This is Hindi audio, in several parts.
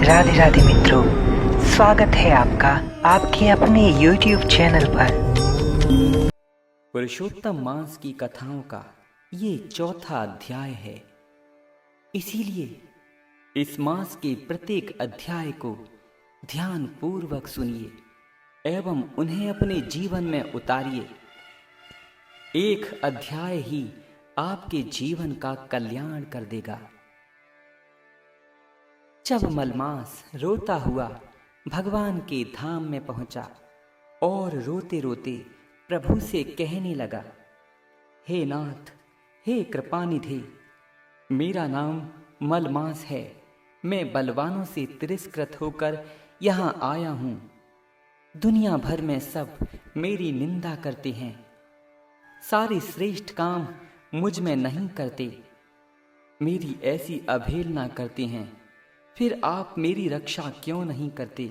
राधे राधे मित्रों, स्वागत है आपका आपके अपने YouTube चैनल पर। पुरुषोत्तम मास की कथाओं का ये चौथा अध्याय है। इसीलिए इस मास के प्रत्येक अध्याय को ध्यान पूर्वक सुनिए एवं उन्हें अपने जीवन में उतारिए। एक अध्याय ही आपके जीवन का कल्याण कर देगा। जब मलमास रोता हुआ भगवान के धाम में पहुंचा और रोते रोते प्रभु से कहने लगा, हे नाथ, हे कृपानिधि, मेरा नाम मलमास है। मैं बलवानों से तिरस्कृत होकर यहाँ आया हूँ। दुनिया भर में सब मेरी निंदा करते हैं। सारे श्रेष्ठ काम मुझ में नहीं करते, मेरी ऐसी अवहेलना करते हैं। फिर आप मेरी रक्षा क्यों नहीं करते?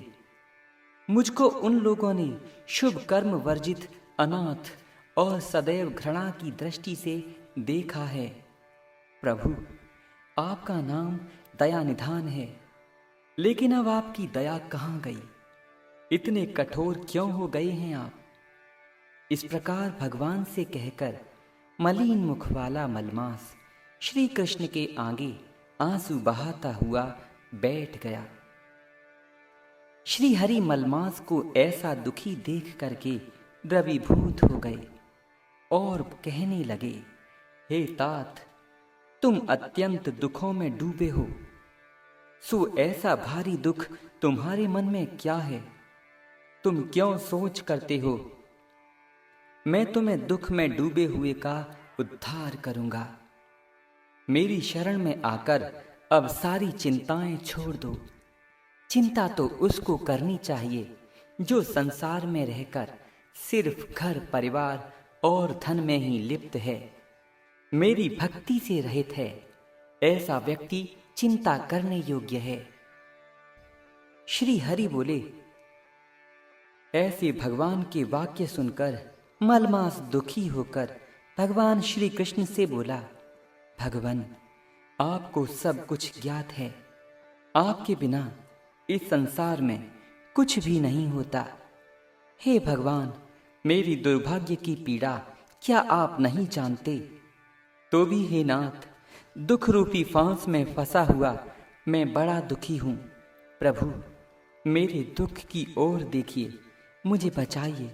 मुझको उन लोगों ने शुभ कर्म वर्जित, अनाथ और सदैव घृणा की दृष्टि से देखा है। प्रभु, आपका नाम दया निधान है, लेकिन अब आपकी दया कहाँ गई? इतने कठोर क्यों हो गए हैं आप? इस प्रकार भगवान से कहकर मलिन मुख वाला मलमास श्री कृष्ण के आगे आंसू बहाता हुआ बैठ गया। श्री हरि मलमास को ऐसा दुखी देख करके द्रवीभूत हो गए और कहने लगे, हे तात, तुम अत्यंत दुखों में डूबे हो। सो ऐसा भारी दुख तुम्हारे मन में क्या है? तुम क्यों सोच करते हो? मैं तुम्हें दुख में डूबे हुए का उद्धार करूंगा। मेरी शरण में आकर अब सारी चिंताएं छोड़ दो। चिंता तो उसको करनी चाहिए जो संसार में रहकर सिर्फ घर परिवार और धन में ही लिप्त है, मेरी भक्ति से रहित है। ऐसा व्यक्ति चिंता करने योग्य है। श्री हरि बोले। ऐसे भगवान के वाक्य सुनकर मलमास दुखी होकर भगवान श्री कृष्ण से बोला, भगवान, आपको सब कुछ ज्ञात है। आपके बिना इस संसार में कुछ भी नहीं होता। हे भगवान, मेरी दुर्भाग्य की पीड़ा क्या आप नहीं जानते? तो भी हे नाथ, दुख रूपी फांस में फंसा हुआ मैं बड़ा दुखी हूँ। प्रभु, मेरे दुख की ओर देखिए, मुझे बचाइए।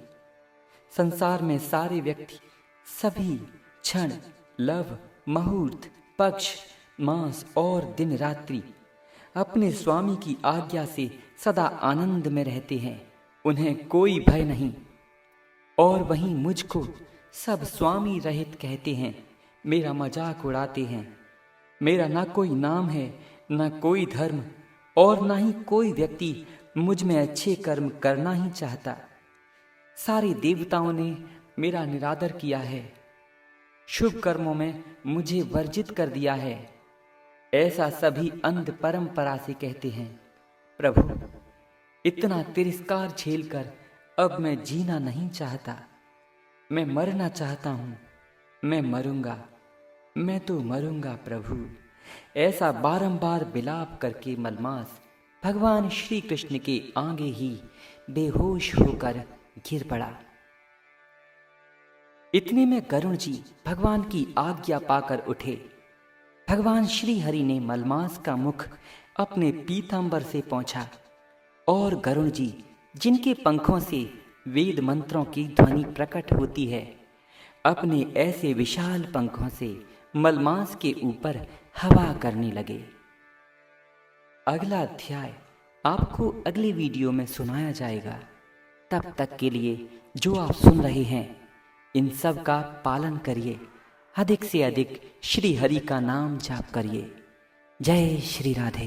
संसार में सारे व्यक्ति सभी क्षण, लव, मुहूर्त, पक्ष, मास और दिन रात्रि अपने स्वामी की आज्ञा से सदा आनंद में रहते हैं। उन्हें कोई भय नहीं। और वहीं मुझको सब स्वामी रहित कहते हैं, मेरा मजाक उड़ाते हैं। मेरा ना कोई नाम है, ना कोई धर्म, और ना ही कोई व्यक्ति मुझ में अच्छे कर्म करना ही चाहता। सारे देवताओं ने मेरा निरादर किया है, शुभ कर्मों में मुझे वर्जित कर दिया है। ऐसा सभी अंध परंपरा से कहते हैं। प्रभु, इतना तिरस्कार झेलकर अब मैं जीना नहीं चाहता। मैं मरना चाहता हूँ। मैं मरूंगा, मैं तो मरूंगा प्रभु। ऐसा बारंबार विलाप करके मलमास भगवान श्री कृष्ण के आगे ही बेहोश होकर गिर पड़ा। इतने में गरुण जी भगवान की आज्ञा पाकर उठे। भगवान श्री हरि ने मलमास का मुख अपने पीतांबर से पोंछा और गरुण जी, जिनके पंखों से वेद मंत्रों की ध्वनि प्रकट होती है, अपने ऐसे विशाल पंखों से मलमास के ऊपर हवा करने लगे। अगला अध्याय आपको अगले वीडियो में सुनाया जाएगा। तब तक के लिए जो आप सुन रहे हैं, इन सब का पालन करिए। अधिक से अधिक श्री हरि का नाम जाप करिए। जय श्री राधे।